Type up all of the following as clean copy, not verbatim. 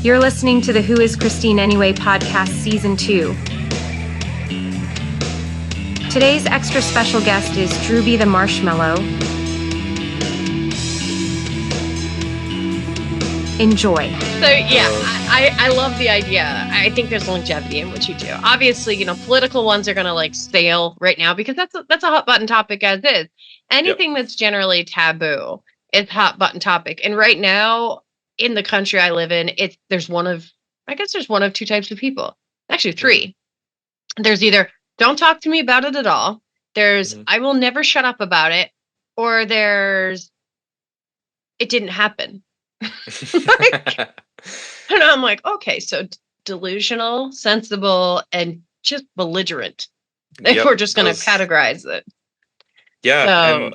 You're listening to the Who is Christine Anyway podcast, Season 2. Today's extra special guest is Droobie the Marshmallow. Enjoy. So, yeah, I love the idea. I think there's longevity in what you do. Obviously, political ones are going to stale right now because that's a hot button topic as is. Anything that's generally taboo is hot button topic. And right now in the country I live in, there's one of two types of people. Actually, three. There's either don't talk to me about it at all. There's I will never shut up about it. Or there's it didn't happen. And I'm like, okay, so delusional, sensible, and just belligerent. If we're just going to categorize it. Yeah, so, and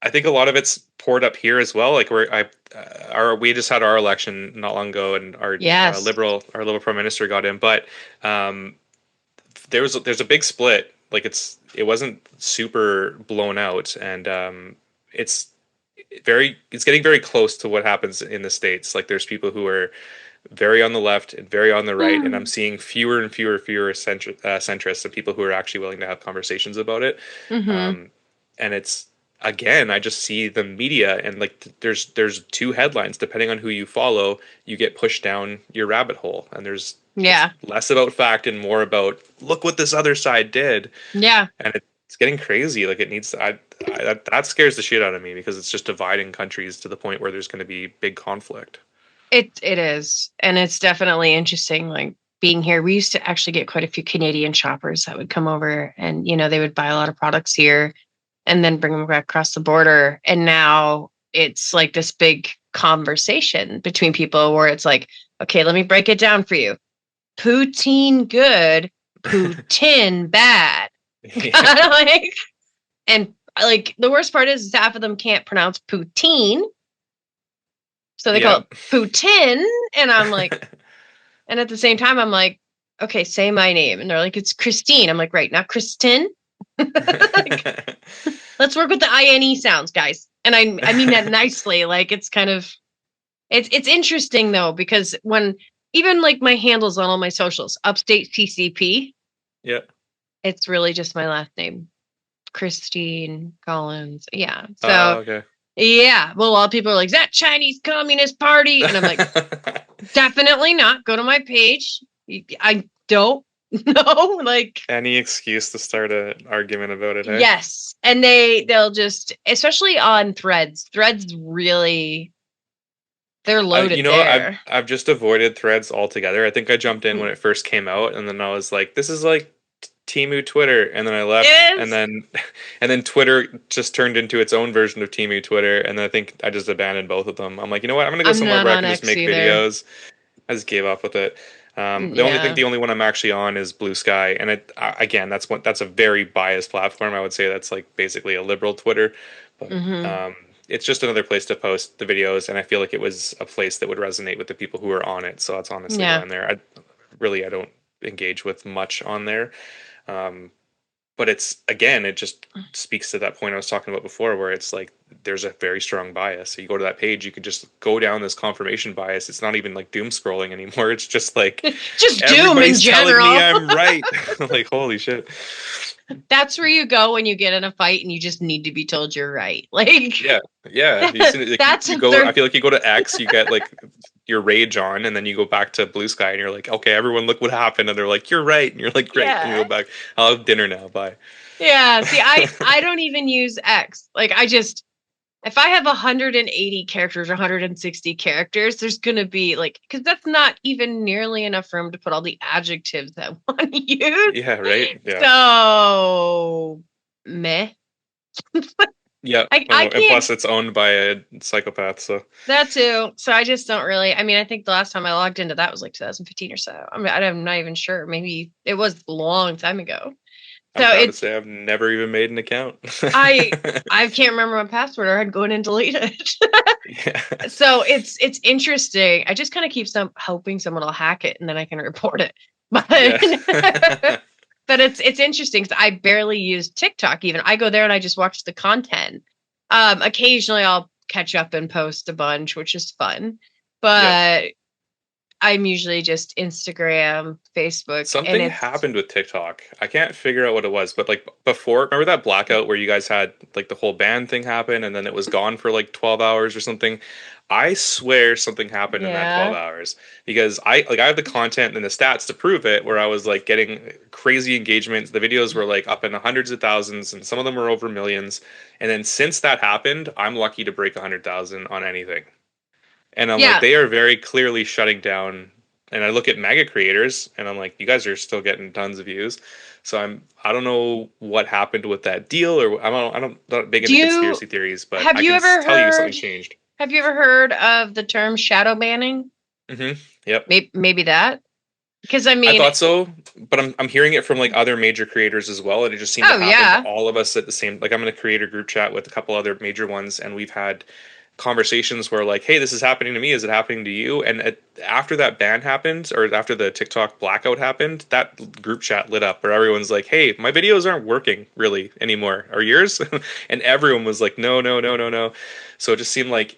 I think a lot of it's poured up here as well. Like we just had our election not long ago, and our liberal prime minister got in, but there's a big split. Like it wasn't super blown out, and it's getting very close to what happens in the States. Like there's people who are very on the left and very on the right, and I'm seeing fewer and fewer centrists and people who are actually willing to have conversations about it. And it's, again, I just see the media, and there's two headlines. Depending on who you follow, you get pushed down your rabbit hole, and there's less about fact and more about look what this other side did. Yeah, and it's getting crazy. Like it needs to, that scares the shit out of me because it's just dividing countries to the point where there's going to be big conflict. It is, and it's definitely interesting. Like being here, we used to actually get quite a few Canadian shoppers that would come over, and they would buy a lot of products here and then bring them back across the border. And now it's like this big conversation between people where it's like, okay, let me break it down for you. Poutine good, Putin bad. And the worst part is half of them can't pronounce poutine. So they call it Putin. And I'm like, and at the same time, I'm like, okay, say my name. And they're like, it's Christine. I'm like, right, not Kristen. Let's work with the INE sounds, guys. And I mean that nicely. It's kind of, it's interesting though, because when even my handles on all my socials, Upstate CCP. Yeah. It's really just my last name, Christine Collins. Yeah. So, okay. Yeah. Well, a lot of people are like, is that Chinese Communist Party? And I'm like, definitely not. Go to my page. I don't know. Any excuse to start an argument about it. Eh? Yes. And they'll just, especially on Threads really, they're loaded there. I've just avoided Threads altogether. I think I jumped in when it first came out, and then I was like, this is like Temu Twitter, and then I left, and then Twitter just turned into its own version of Temu Twitter, and then I think I just abandoned both of them. I'm like, you know what? I'm gonna go somewhere where I can just make videos. I just gave up with it. The only one I'm actually on is Blue Sky, and again, that's a very biased platform. I would say that's basically a liberal Twitter, but it's just another place to post the videos, and I feel like it was a place that would resonate with the people who are on it. So that's honestly why I'm there. I don't engage with much on there. But it just speaks to that point I was talking about before, where it's like there's a very strong bias. So you go to that page, you could just go down this confirmation bias. It's not even doom scrolling anymore. It's just just doom in general. Telling me I'm right. Holy shit. That's where you go when you get in a fight and you just need to be told you're right. Yeah. I feel like you go to X, you get your rage on, and then you go back to Blue Sky and you're like, okay, everyone, look what happened. And they're like, you're right. And you're like, great. Yeah. And you go back, I'll have dinner now. Bye. Yeah. See, I don't even use X. If I have 180 characters or 160 characters, there's going to be because that's not even nearly enough room to put all the adjectives I want to use. Yeah. Right. Yeah. So meh. Yeah, and plus it's owned by a psychopath, so that too. So I just don't really. I mean, I think the last time I logged into that was 2015 or so. I'm not even sure. Maybe it was a long time ago. So I'm proud to say I've never even made an account. I can't remember my password, or I'd go in and delete it. Yeah. So it's interesting. I just kind of keep hoping someone will hack it and then I can report it. But but it's interesting because I barely use TikTok. Even I go there and I just watch the content. Occasionally I'll catch up and post a bunch, which is fun. But I'm usually just Instagram, Facebook, and Something it's happened with TikTok. I can't figure out what it was, but like before, remember that blackout where you guys had like the whole ban thing happen and then it was gone for like 12 hours or something? I swear something happened in that 12 yeah. hours because I have the content and the stats to prove it where I was like getting crazy engagement. The videos were like up in the hundreds of thousands and some of them were over millions. And then since that happened, I'm lucky to break 100,000 on anything. And I'm like, Yeah. they are very clearly shutting down. And I look at mega creators, and I'm like, you guys are still getting tons of views. So I don't know what happened with that deal, or I'm not big Do into you conspiracy theories, but have I you can ever tell you something heard changed. have you ever heard of the term shadow banning? Yep. Maybe that? Because I I mean, thought so, but I'm hearing it from like other major creators as well, and it just seemed to oh happen to yeah. all of us at the same. Like I'm in a creator group chat with a couple other major ones, and we've had conversations where like, hey, this is happening to me, is it happening to you? And after that ban happened, or after the TikTok blackout happened, that group chat lit up where everyone's like, hey, my videos aren't working really anymore, are yours? And everyone was like, no, no, no, no, no. So it just seemed like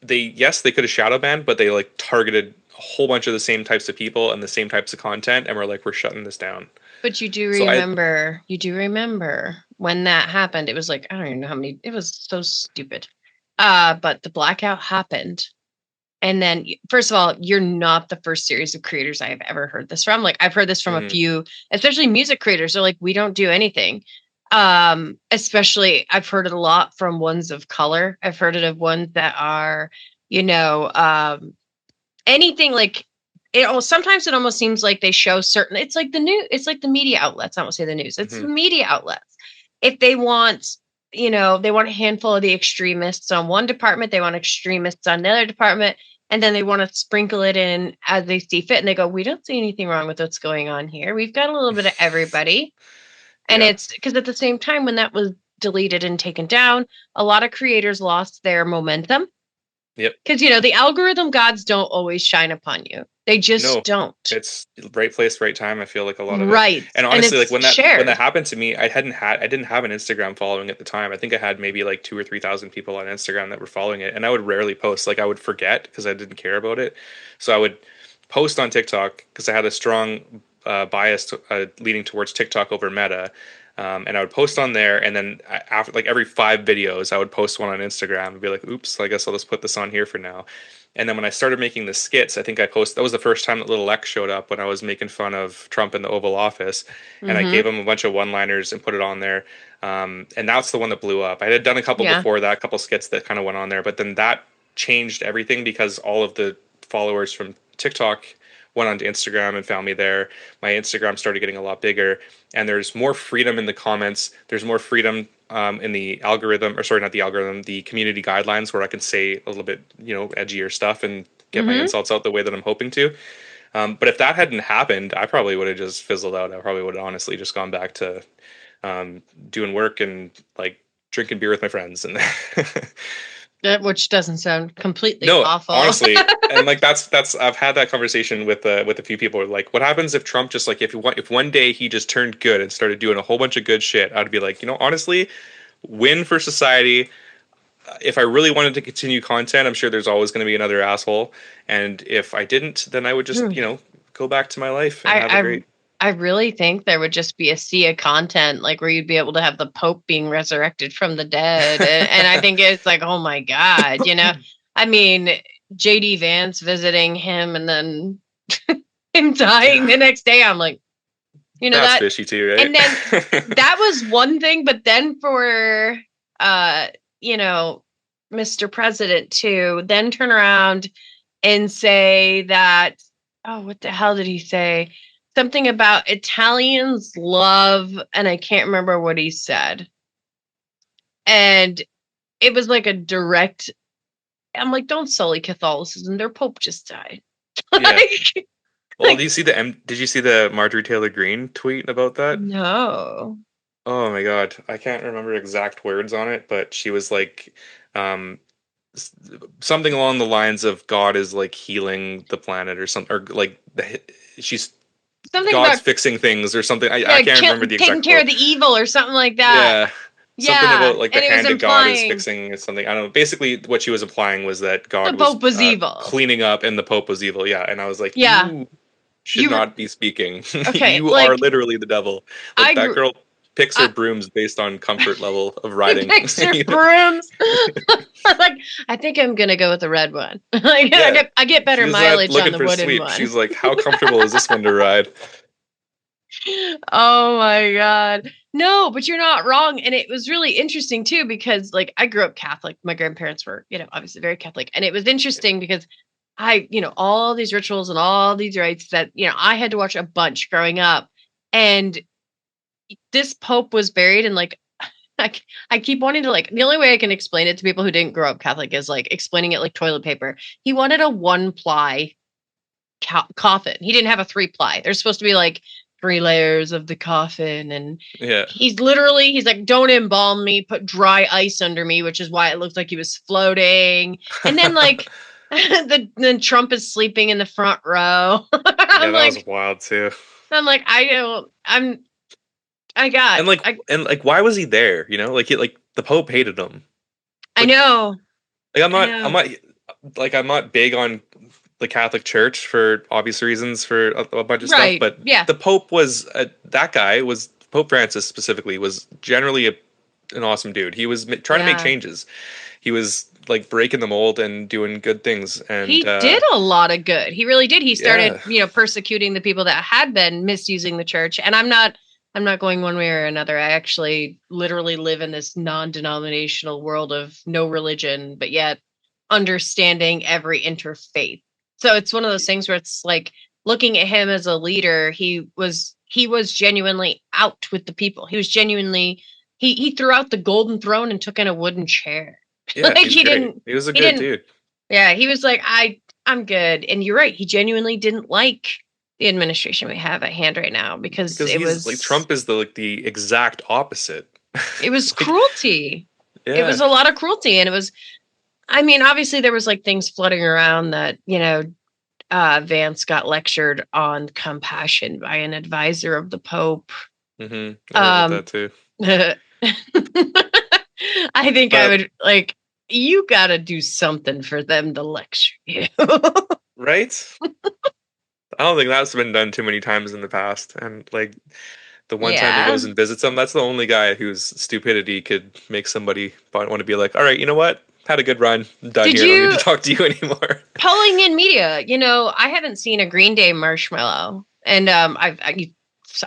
they could have shadow banned, but they like targeted a whole bunch of the same types of people and the same types of content, and we're like, we're shutting this down. But So I you do remember when that happened. It was like, I don't even know how many, it was so stupid. But the blackout happened. And then, first of all, you're not the first series of creators I have ever heard this from. Like, I've heard this from a few, especially music creators. They're like, we don't do anything. Especially, I've heard it a lot from ones of color. I've heard it of ones that are, you know, anything like sometimes it almost seems like they show certain, it's like the new, it's like the media outlets. I won't say the news, it's the media outlets. If they want, they want a handful of the extremists on one department, they want extremists on another department, and then they want to sprinkle it in as they see fit. And they go, we don't see anything wrong with what's going on here. We've got a little bit of everybody. And yeah. it's because at the same time, when that was deleted and taken down, a lot of creators lost their momentum. Yep. Because, the algorithm gods don't always shine upon you. They just don't. It's right place, right time. I feel like a lot of right. it. And honestly, and like when shared. that happened to me, I didn't have an Instagram following at the time. I think I had maybe like 2,000 or 3,000 people on Instagram that were following it, and I would rarely post. Like I would forget because I didn't care about it. So I would post on TikTok because I had a strong bias leading towards TikTok over Meta. And I would post on there, and then after like every 5 videos, I would post one on Instagram and be like, "Oops, I guess I'll just put this on here for now." And then when I started making the skits, I think that was the first time that Little X showed up when I was making fun of Trump in the Oval Office, and I gave him a bunch of one-liners and put it on there. And that's the one that blew up. I had done a couple before that, a couple skits that kind of went on there, but then that changed everything because all of the followers from TikTok went onto Instagram and found me there. My Instagram started getting a lot bigger, and there's more freedom in the comments. There's more freedom in the algorithm, or sorry, not the algorithm, the community guidelines, where I can say a little bit, edgier stuff and get my insults out the way that I'm hoping to. But if that hadn't happened, I probably would have just fizzled out. I probably would have honestly just gone back to doing work and like drinking beer with my friends and which doesn't sound completely no, awful. honestly, and like that's I've had that conversation with a few people. Like, what happens if Trump just like if one day he just turned good and started doing a whole bunch of good shit? I'd be like, honestly, win for society. If I really wanted to continue content, I'm sure there's always going to be another asshole. And if I didn't, then I would just go back to my life and have a great. I really think there would just be a sea of content, like where you'd be able to have the Pope being resurrected from the dead. And I think it's like, oh my God, I mean, JD Vance visiting him and then him dying the next day. I'm like, that's that fishy too, right? And then that was one thing, but then for, Mr. President to then turn around and say that, oh, what the hell did he say? Something about Italians love, and I can't remember what he said. And it was like a direct, I'm like, don't sully Catholicism. Their Pope just died. Yeah. Well, did you see the Marjorie Taylor Greene tweet about that? No. Oh my God. I can't remember exact words on it, but she was like, something along the lines of God is like healing the planet or something, or like she's something God's about fixing things or something. I can't remember the exact taking care of the evil or something like that. Yeah. Something Yeah, about like the and it was hand of God is implying fixing something. I don't know. Basically, what she was implying was that the God was Pope was evil. cleaning up and the Pope was evil. Yeah, and I was like, Yeah, you should you not be speaking. okay? You are Like literally the devil. I Like that grew. girl picks her brooms based on comfort level of riding. Picture You know? brooms. Like, I think I'm gonna go with the red one. Like, Yeah, I get better she's not mileage on looking the for wooden sleep. one. She's like, how comfortable is this one to ride? Oh my God. No, but you're not wrong. And it was really interesting too, because like I grew up Catholic. My grandparents were, obviously very Catholic. And it was interesting because all these rituals and all these rites that, I had to watch a bunch growing up. And this Pope was buried in like I keep wanting to like the only way I can explain it to people who didn't grow up Catholic is like explaining it like toilet paper. He wanted a one ply coffin. He didn't have a three ply. There's supposed to be like three layers of the coffin, and Yeah. he's like, don't embalm me, put dry ice under me, which is why it looked like he was floating. And then like then Trump is sleeping in the front row. Yeah, that was wild too. I'm like, And like why was he there? You know, like the Pope hated him. I Like, know. like I know. I'm not big on the Catholic Church for obvious reasons for a bunch of stuff, Right. but Yeah. the Pope was that guy was Pope Francis specifically was generally an awesome dude. He was trying to make changes. He was like breaking the mold and doing good things. And he did a lot of good. He really did. He started, persecuting the people that had been misusing the church. And I'm not going one way or another. I actually literally live in this non-denominational world of no religion, but yet understanding every interfaith. So it's one of those things where it's like looking at him as a leader, he was genuinely out with the people. He was genuinely he threw out the golden throne and took in a wooden chair. Yeah, Like he was a good dude. Yeah, he was like, I'm good. And you're right, he genuinely didn't like the administration we have at hand right now because it was like Trump is the exact opposite. It was like, cruelty. Yeah. It was a lot of cruelty, and it was. I mean, obviously there was like things floating around that Vance got lectured on compassion by an advisor of the Pope. Mm-hmm. I heard that too. I think I would like. You got to do something for them to lecture you, right? I don't think that's been done too many times in the past. And like the one time he goes and visits them, that's the only guy whose stupidity could make somebody want to be like, all right, you know what? Had a good run. I'm done here. I don't need to talk to you anymore. Pulling in media, I haven't seen a Green Day marshmallow. And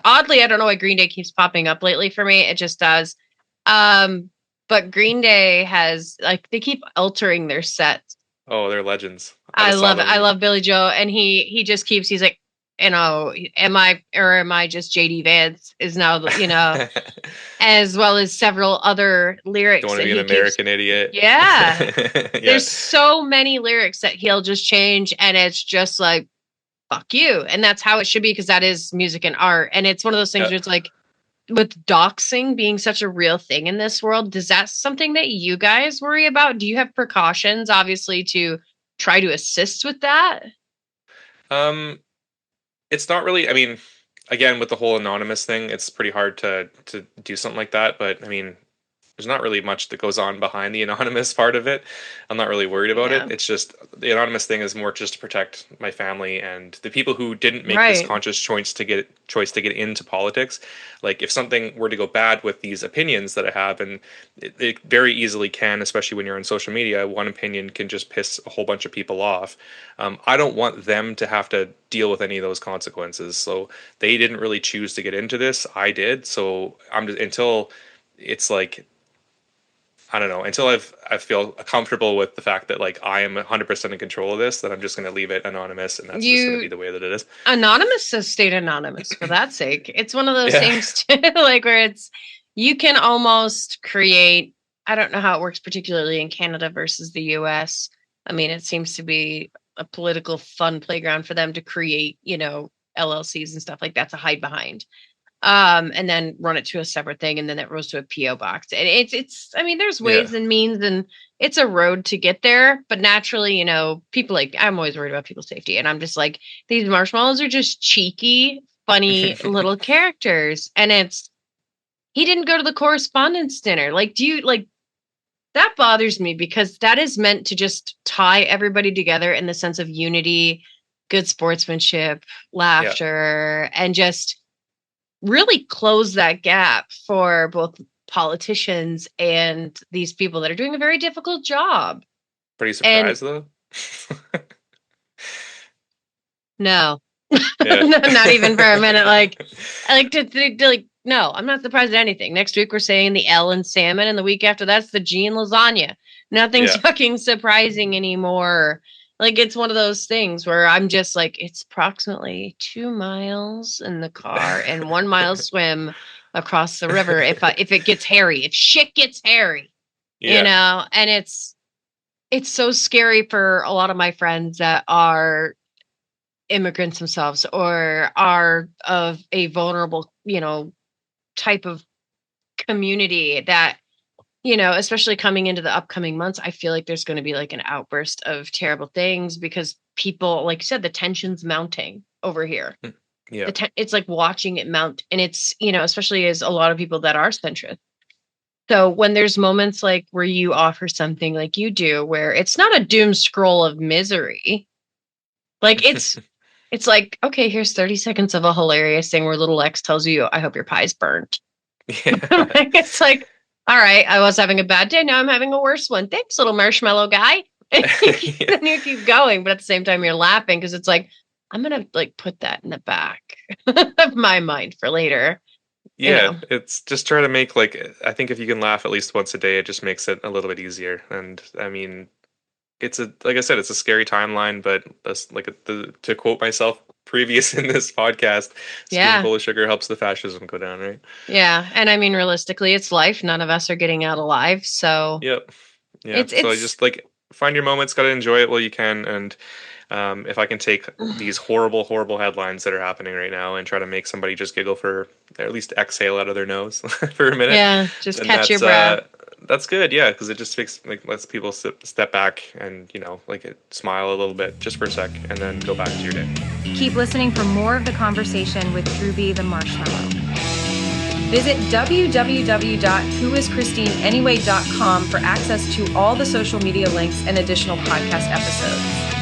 oddly, I don't know why Green Day keeps popping up lately for me. It just does. But Green Day has like they keep altering their sets. Oh, they're legends. I love it. I love Billy Joe, and he just keeps. He's like, am I just JD Vance is now, as well as several other lyrics. Don't want to be an American idiot. Yeah. There's so many lyrics that he'll just change, and it's just like, fuck you. And that's how it should be, because that is music and art. And it's one of those things where it's like, with doxing being such a real thing in this world, is that something that you guys worry about? Do you have precautions, obviously, to try to assist with that? It's not really, I mean, again, with the whole anonymous thing, it's pretty hard to do something like that. But I mean, there's not really much that goes on behind the anonymous part of it. I'm not really worried about it. It's just the anonymous thing is more just to protect my family and the people who didn't make this conscious choice to get into politics. Like if something were to go bad with these opinions that I have, and it very easily can, especially when you're on social media, one opinion can just piss a whole bunch of people off. I don't want them to have to deal with any of those consequences. So they didn't really choose to get into this. I did. So I'm just, until it's like, I don't know, until I feel comfortable with the fact that like I am 100% in control of this, that I'm just going to leave it anonymous, and that's just going to be the way that it is. Anonymous says stayed anonymous for that sake. It's one of those things too, like where it's, you can almost create, I don't know how it works particularly in Canada versus the US. I mean, it seems to be a political fun playground for them to create, LLCs and stuff like that to hide behind. And then run it to a separate thing, and then it goes to a PO box. And it's I mean, there's ways and means, and it's a road to get there. But naturally, people like, I'm always worried about people's safety, and I'm just like, these marshmallows are just cheeky, funny little characters, and it's he didn't go to the correspondence dinner. Like, do you like that bothers me because that is meant to just tie everybody together in the sense of unity, good sportsmanship, laughter, and just really close that gap for both politicians and these people that are doing a very difficult job. Pretty surprised though? No. Not even for a minute. Like no, I'm not surprised at anything. Next week we're saying the L in salmon, and the week after that's the G in lasagna. Nothing's fucking surprising anymore. Like, it's one of those things where I'm just like, it's approximately 2 miles in the car and 1 mile swim across the river if it gets hairy, if shit gets hairy, you know. And it's so scary for a lot of my friends that are immigrants themselves or are of a vulnerable, you know, type of community that, you know, especially coming into the upcoming months, I feel like there's going to be like an outburst of terrible things because people, like you said, the tension's mounting over here. Yeah. It's like watching it mount. And it's, you know, especially as a lot of people that are centrist. So when there's moments like where you offer something like you do, where it's not a doom scroll of misery, like it's like, okay, here's 30 seconds of a hilarious thing where little X tells you, I hope your pie's burnt. Like, it's like, all right, I was having a bad day. Now I'm having a worse one. Thanks, little marshmallow guy. And you keep going, but at the same time, you're laughing because it's like, I'm going to like put that in the back of my mind for later. Yeah, you know? It's just trying to make like, I think if you can laugh at least once a day, it just makes it a little bit easier. And I mean, it's like I said, it's a scary timeline, but that's like to quote myself previous in this podcast, spoonful of sugar helps the fascism go down, right? Yeah. And I mean, realistically, it's life. None of us are getting out alive. So yep. Yeah. So I just like find your moments, got to enjoy it while you can. And if I can take these horrible, horrible headlines that are happening right now and try to make somebody just giggle for, or at least exhale out of their nose for a minute. Yeah. Just catch your breath. That's good, yeah, because it just lets people step back and, you know, like smile a little bit just for a sec and then go back to your day. Keep listening for more of the conversation with Droobie the Marshmallow. Visit www.whoischristineanyway.com for access to all the social media links and additional podcast episodes.